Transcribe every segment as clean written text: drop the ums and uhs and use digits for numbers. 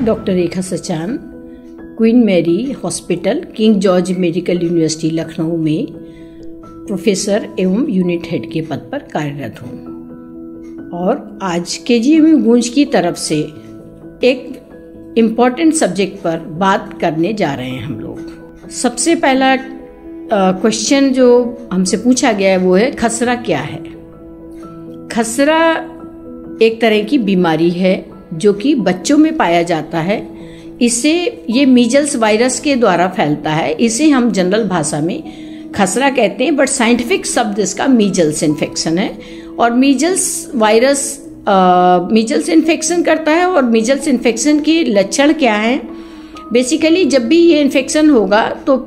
Doctor Rekha Sachan, Queen Mary hospital, King George medical university Lucknow में professor एवं unit head के पद पर कार्यरत हूँ। और आज KGMU गूंज की तरफ से एक इम्पॉर्टेंट सब्जेक्ट पर बात करने जा रहे हैं हम लोग। सबसे पहला क्वेश्चन जो हमसे पूछा गया है वो है, खसरा क्या है? खसरा एक तरह की बीमारी है जो कि बच्चों में पाया जाता है। ये मीजल्स वायरस के द्वारा फैलता है। इसे हम जनरल भाषा में खसरा कहते हैं, बट साइंटिफिक शब्द इसका मीजल्स इन्फेक्शन है। और मीजल्स वायरस मीजल्स इन्फेक्शन करता है। और मीजल्स इन्फेक्शन के लक्षण क्या हैं? बेसिकली जब भी ये इन्फेक्शन होगा तो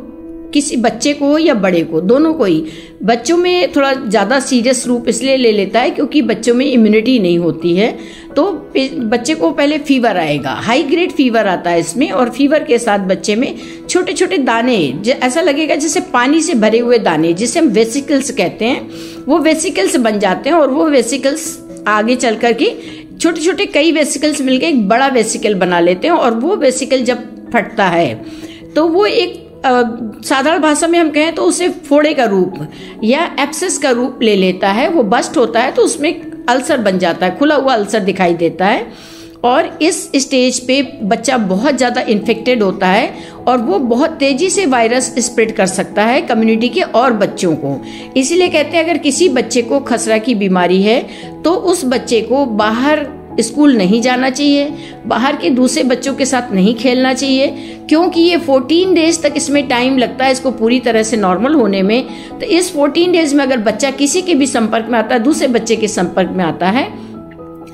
किसी बच्चे को या बड़े को, दोनों को ही, बच्चों में थोड़ा ज़्यादा सीरियस रूप इसलिए ले लेता है क्योंकि बच्चों में इम्यूनिटी नहीं होती है। तो बच्चे को पहले फीवर आएगा, हाई ग्रेड फीवर आता है इसमें। और फीवर के साथ बच्चे में छोटे छोटे दाने, ऐसा लगेगा जैसे पानी से भरे हुए दाने, जिसे हम वेसिकल्स कहते हैं, वो वेसिकल्स बन जाते हैं। और वो वेसिकल्स आगे चल करके छोटे छोटे कई वेसिकल्स मिलकर एक बड़ा वेसिकल बना लेते हैं। और वो वेसिकल जब फटता है तो वो एक साधारण भाषा में हम कहें तो उसे फोड़े का रूप या एब्सेस का रूप ले लेता है। वो बस्ट होता है तो उसमें अल्सर बन जाता है, खुला हुआ अल्सर दिखाई देता है। और इस स्टेज पे बच्चा बहुत ज़्यादा इन्फेक्टेड होता है और वो बहुत तेजी से वायरस स्प्रेड कर सकता है कम्युनिटी के और बच्चों को। इसीलिए कहते हैं अगर किसी बच्चे को खसरा की बीमारी है तो उस बच्चे को बाहर स्कूल नहीं जाना चाहिए, बाहर के दूसरे बच्चों के साथ नहीं खेलना चाहिए, क्योंकि ये 14 डेज तक इसमें टाइम लगता है इसको पूरी तरह से नॉर्मल होने में। तो इस 14 डेज में अगर बच्चा किसी के भी संपर्क में आता है, दूसरे बच्चे के संपर्क में आता है,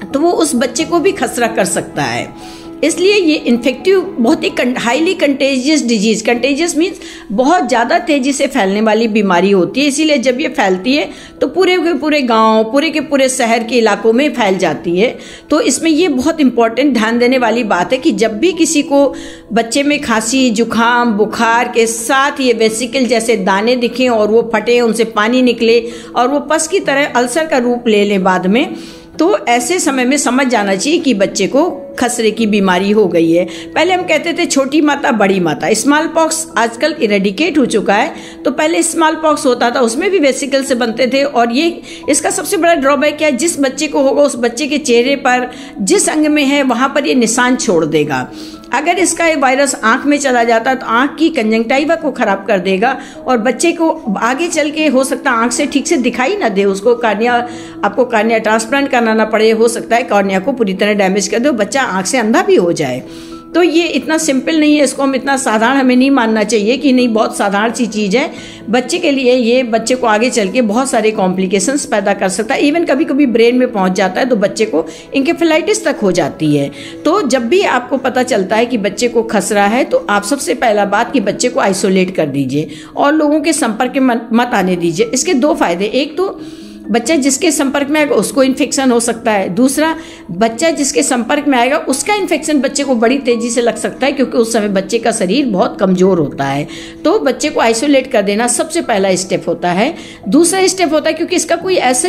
तो वो उस बच्चे को भी खसरा कर सकता है। इसलिए ये इन्फेक्टिव, बहुत ही highly contagious disease, contagious means बहुत ज़्यादा तेजी से फैलने वाली बीमारी होती है। इसीलिए जब ये फैलती है तो पूरे के पूरे गांव, पूरे के पूरे शहर के इलाकों में फैल जाती है। तो इसमें ये बहुत इंपॉर्टेंट ध्यान देने वाली बात है कि जब भी किसी को बच्चे में खांसी, जुकाम, बुखार के साथ ये वेसिकल जैसे दाने दिखें और वो फटे, उनसे पानी निकले और वो पस की तरह अल्सर का रूप ले ले बाद में, तो ऐसे समय में समझ जाना चाहिए कि बच्चे को खसरे की बीमारी हो गई है। पहले हम कहते थे छोटी माता बड़ी माता। स्मॉल पॉक्स आजकल इरेडिकेट हो चुका है, तो पहले स्मॉल पॉक्स होता था, उसमें भी वेसिकल से बनते थे। और ये इसका सबसे बड़ा ड्रॉबैक क्या है, जिस बच्चे को होगा उस बच्चे के चेहरे पर जिस अंग में है वहां पर ये निशान छोड़ देगा। अगर इसका ये वायरस आंख में चला जाता है तो आंख की कंजंक्टिवा को खराब कर देगा और बच्चे को आगे चल के हो सकता है आंख से ठीक से दिखाई ना दे, उसको आपको कार्निया ट्रांसप्लांट करना ना पड़े, हो सकता है कार्निया को पूरी तरह डैमेज कर दे, बच्चा आंख से अंधा भी हो जाए। तो ये इतना सिंपल नहीं है, इसको हम इतना साधारण हमें नहीं मानना चाहिए कि नहीं बहुत साधारण सी चीज़ है। बच्चे के लिए ये बच्चे को आगे चल के बहुत सारे कॉम्प्लिकेशंस पैदा कर सकता है। इवन कभी कभी ब्रेन में पहुंच जाता है तो बच्चे को इंकेफेलाइटिस तक हो जाती है। तो जब भी आपको पता चलता है कि बच्चे को खसरा है तो आप सबसे पहला बात कि बच्चे को आइसोलेट कर दीजिए और लोगों के संपर्क में मत आने दीजिए। इसके दो फायदे, एक तो बच्चा जिसके संपर्क में आएगा उसको इन्फेक्शन हो सकता है, दूसरा बच्चा जिसके संपर्क में आएगा उसका इन्फेक्शन बच्चे को बड़ी तेजी से लग सकता है क्योंकि उस समय बच्चे का शरीर बहुत कमजोर होता है। तो बच्चे को आइसोलेट कर देना सबसे पहला स्टेप होता है। दूसरा स्टेप होता है क्योंकि इसका कोई ऐसा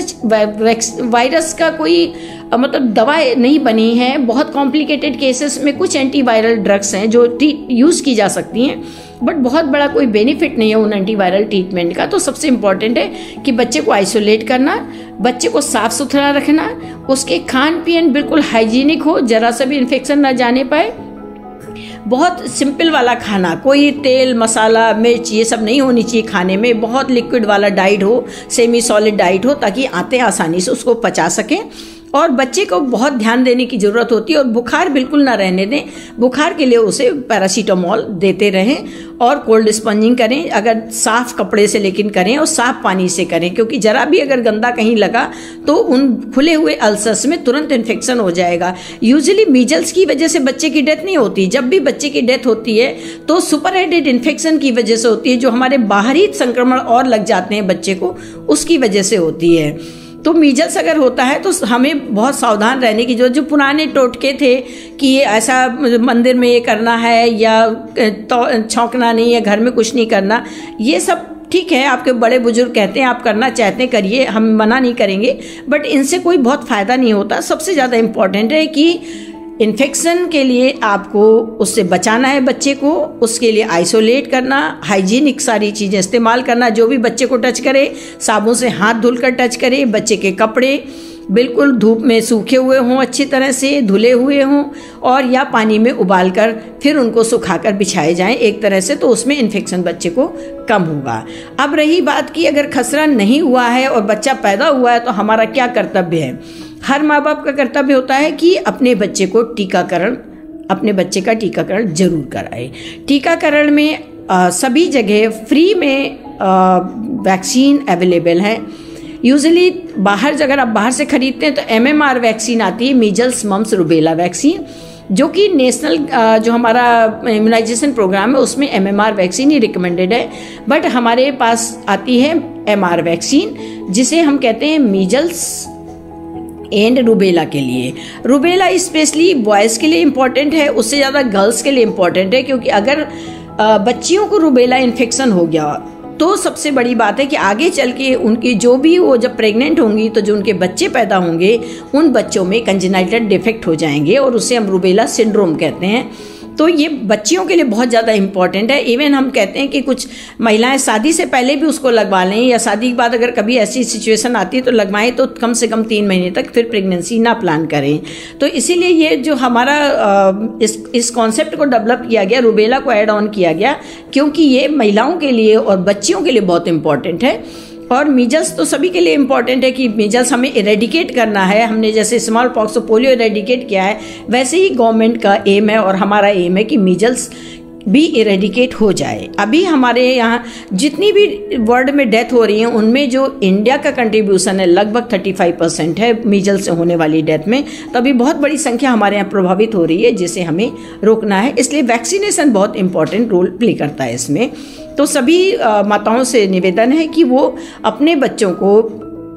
वायरस का कोई मतलब दवा नहीं बनी है, बहुत कॉम्प्लिकेटेड केसेस में कुछ एंटीवायरल ड्रग्स हैं जो यूज की जा सकती हैं, बट बहुत बड़ा कोई बेनिफिट नहीं है उन एंटीवायरल ट्रीटमेंट का। तो सबसे इम्पॉर्टेंट है कि बच्चे को आइसोलेट करना, बच्चे को साफ सुथरा रखना, उसके खान पीन बिल्कुल हाइजीनिक हो, जरा सा भी इन्फेक्शन ना जाने पाए, बहुत सिंपल वाला खाना, कोई तेल मसाला मिर्च ये सब नहीं होनी चाहिए खाने में, बहुत लिक्विड वाला डाइट हो, सेमी सॉलिड डाइट हो ताकि आते आसानी से उसको पचा सकें। और बच्चे को बहुत ध्यान देने की जरूरत होती है और बुखार बिल्कुल ना रहने दें। बुखार के लिए उसे पैरासीटामोल देते रहें और कोल्ड स्पंजिंग करें, अगर साफ कपड़े से लेकिन करें और साफ पानी से करें, क्योंकि जरा भी अगर गंदा कहीं लगा तो उन खुले हुए अल्सर्स में तुरंत इन्फेक्शन हो जाएगा। यूजुअली मीजल्स की वजह से बच्चे की डेथ नहीं होती, जब भी बच्चे की डेथ होती है तो सुपर हेडेड इन्फेक्शन की वजह से होती है, जो हमारे बाहरी संक्रमण और लग जाते हैं बच्चे को, उसकी वजह से होती है। तो मीजल्स अगर होता है तो हमें बहुत सावधान रहने की जरूरत। जो पुराने टोटके थे कि ये ऐसा मंदिर में ये करना है या छौंकना नहीं है, घर में कुछ नहीं करना, ये सब ठीक है, आपके बड़े बुजुर्ग कहते हैं आप करना चाहते हैं करिए, हम मना नहीं करेंगे, बट इनसे कोई बहुत फायदा नहीं होता। सबसे ज़्यादा इम्पोर्टेंट है कि इन्फेक्शन के लिए आपको उससे बचाना है बच्चे को, उसके लिए आइसोलेट करना, हाइजीनिक सारी चीज़ें इस्तेमाल करना, जो भी बच्चे को टच करे साबुन से हाथ धुलकर टच करे, बच्चे के कपड़े बिल्कुल धूप में सूखे हुए हों, अच्छी तरह से धुले हुए हों, और या पानी में उबालकर फिर उनको सुखाकर बिछाए जाएं एक तरह से, तो उसमें इन्फेक्शन बच्चे को कम होगा। अब रही बात कि अगर खसरा नहीं हुआ है और बच्चा पैदा हुआ है तो हमारा क्या कर्तव्य है। हर माँ बाप का कर्तव्य होता है कि अपने बच्चे को अपने बच्चे का टीकाकरण जरूर कराए। टीकाकरण में सभी जगह फ्री में वैक्सीन अवेलेबल है। यूजुअली अगर आप बाहर से खरीदते हैं तो MMR वैक्सीन आती है, मीजल्स मम्स रूबेला वैक्सीन, जो कि नेशनल जो हमारा इम्यूनाइजेशन प्रोग्राम है उसमें MMR वैक्सीन ही रिकमेंडेड है। बट हमारे पास आती है MR वैक्सीन, जिसे हम कहते हैं मीजल्स एंड रूबेला के लिए। रूबेला स्पेशली बॉयज़ के लिए इम्पॉर्टेंट है, उससे ज़्यादा गर्ल्स के लिए इम्पॉर्टेंट है, क्योंकि अगर बच्चियों को रूबेला इन्फेक्शन हो गया तो सबसे बड़ी बात है कि आगे चल के उनकी जो भी वो जब प्रेग्नेंट होंगी तो जो उनके बच्चे पैदा होंगे उन बच्चों में कंजेनाइटल डिफेक्ट हो जाएंगे और उसे हम रूबेला सिंड्रोम कहते हैं। तो ये बच्चियों के लिए बहुत ज़्यादा इम्पॉर्टेंट है। इवन हम कहते हैं कि कुछ महिलाएं शादी से पहले भी उसको लगवा लें, या शादी के बाद अगर कभी ऐसी सिचुएशन आती है तो लगवाएं, तो कम से कम 3 महीने तक फिर प्रेगनेंसी ना प्लान करें। तो इसीलिए ये जो हमारा इस कॉन्सेप्ट को डेवलप किया गया, रूबेला को ऐड ऑन किया गया, क्योंकि ये महिलाओं के लिए और बच्चियों के लिए बहुत इम्पॉर्टेंट है। और मीजल्स तो सभी के लिए इम्पॉर्टेंट है कि मीजल्स हमें इरेडिकेट करना है। हमने जैसे स्मॉल पॉक्स और पोलियो इरेडिकेट किया है, वैसे ही गवर्नमेंट का एम है और हमारा एम है कि मीजल्स भी इरेडिकेट हो जाए। अभी हमारे यहाँ जितनी भी वर्ल्ड में डेथ हो रही है उनमें जो इंडिया का कंट्रीब्यूशन है लगभग 35% है मीजल्स से होने वाली डेथ में। तो अभी बहुत बड़ी संख्या हमारे यहाँ प्रभावित हो रही है, जिसे हमें रोकना है। इसलिए वैक्सीनेशन बहुत इंपॉर्टेंट रोल प्ले करता है इसमें। तो सभी माताओं से निवेदन है कि वो अपने बच्चों को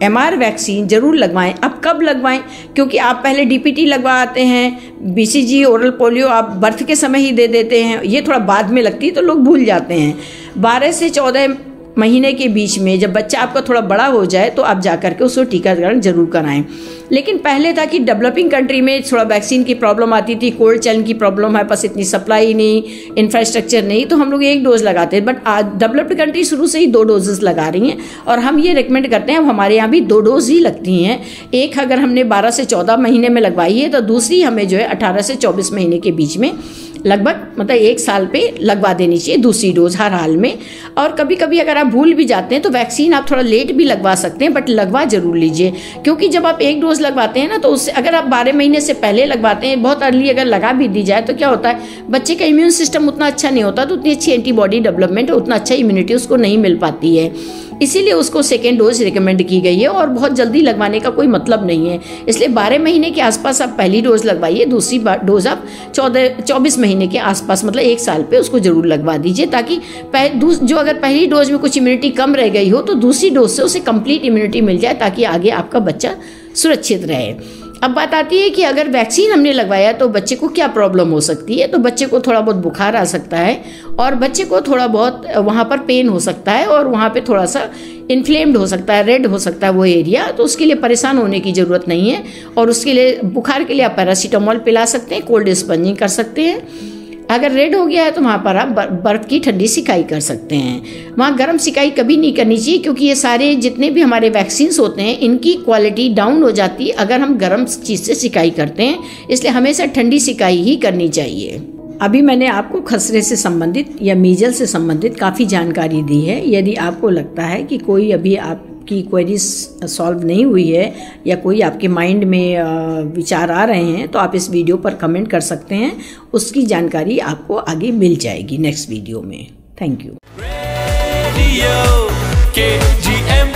MR वैक्सीन जरूर लगवाएं। अब कब लगवाएं, क्योंकि आप पहले DPT लगवाते हैं, BCG ओरल पोलियो आप बर्थ के समय ही दे देते हैं, ये थोड़ा बाद में लगती है तो लोग भूल जाते हैं। 12 से 14 महीने के बीच में जब बच्चा आपका थोड़ा बड़ा हो जाए तो आप जाकर के उसको टीकाकरण जरूर कराएं। लेकिन पहले था कि डेवलपिंग कंट्री में थोड़ा वैक्सीन की प्रॉब्लम आती थी, कोल्ड चेन की प्रॉब्लम है, बस इतनी सप्लाई नहीं, इंफ्रास्ट्रक्चर नहीं, तो हम लोग 1 डोज लगाते हैं। बट आज डेवलप्ड कंट्री शुरू से ही 2 डोजेस लगा रही हैं और हम ये रिकमेंड करते हैं। अब हमारे यहाँ भी 2 डोज ही लगती हैं। एक अगर हमने 12 से 14 महीने में लगवाई है तो दूसरी हमें जो है 18 से 24 महीने के बीच में लगभग मतलब 1 साल पे लगवा देनी चाहिए दूसरी डोज हर हाल में। और कभी कभी अगर आप भूल भी जाते हैं तो वैक्सीन आप थोड़ा लेट भी लगवा सकते हैं, बट लगवा जरूर लीजिए, क्योंकि जब आप 1 डोज लगवाते हैं ना तो उससे अगर आप 12 महीने से पहले लगवाते हैं, बहुत अर्ली अगर लगा भी दी जाए तो क्या होता है, बच्चे का इम्यून सिस्टम उतना अच्छा नहीं होता, तो उतनी अच्छी एंटीबॉडी डेवलपमेंट, उतना अच्छा इम्यूनिटी उसको नहीं मिल पाती है। इसीलिए उसको 2nd डोज रिकमेंड की गई है और बहुत जल्दी लगवाने का कोई मतलब नहीं है। इसलिए 12 महीने के आसपास आप पहली डोज लगवाइए, दूसरी डोज आप 24 महीने के आसपास मतलब 1 साल पे उसको जरूर लगवा दीजिए, ताकि जो अगर पहली डोज में कुछ इम्यूनिटी कम रह गई हो तो दूसरी डोज से उसे कंप्लीट इम्यूनिटी मिल जाए, ताकि आगे आपका बच्चा सुरक्षित रहे। अब बात आती है कि अगर वैक्सीन हमने लगवाया तो बच्चे को क्या प्रॉब्लम हो सकती है। तो बच्चे को थोड़ा बहुत बुखार आ सकता है और बच्चे को थोड़ा बहुत वहाँ पर पेन हो सकता है और वहाँ पे थोड़ा सा इन्फ्लेम्ड हो सकता है, रेड हो सकता है वो एरिया। तो उसके लिए परेशान होने की ज़रूरत नहीं है और उसके लिए बुखार के लिए आप पैरासीटामोल पिला सकते हैं, कोल्ड स्पंजिंग कर सकते हैं। अगर रेड हो गया है तो वहाँ पर आप बर्फ की ठंडी सिकाई कर सकते हैं। वहाँ गर्म सिकाई कभी नहीं करनी चाहिए, क्योंकि ये सारे जितने भी हमारे वैक्सीन्स होते हैं इनकी क्वालिटी डाउन हो जाती है अगर हम गर्म चीज़ से सिकाई करते हैं, इसलिए हमेशा ठंडी सिकाई ही करनी चाहिए। अभी मैंने आपको खसरे से संबंधित या मीजल से संबंधित काफ़ी जानकारी दी है। यदि आपको लगता है कि कोई अभी आपकी क्वेरीज सॉल्व नहीं हुई है या कोई आपके माइंड में विचार आ रहे हैं तो आप इस वीडियो पर कमेंट कर सकते हैं, उसकी जानकारी आपको आगे मिल जाएगी नेक्स्ट वीडियो में। Thank you. KGM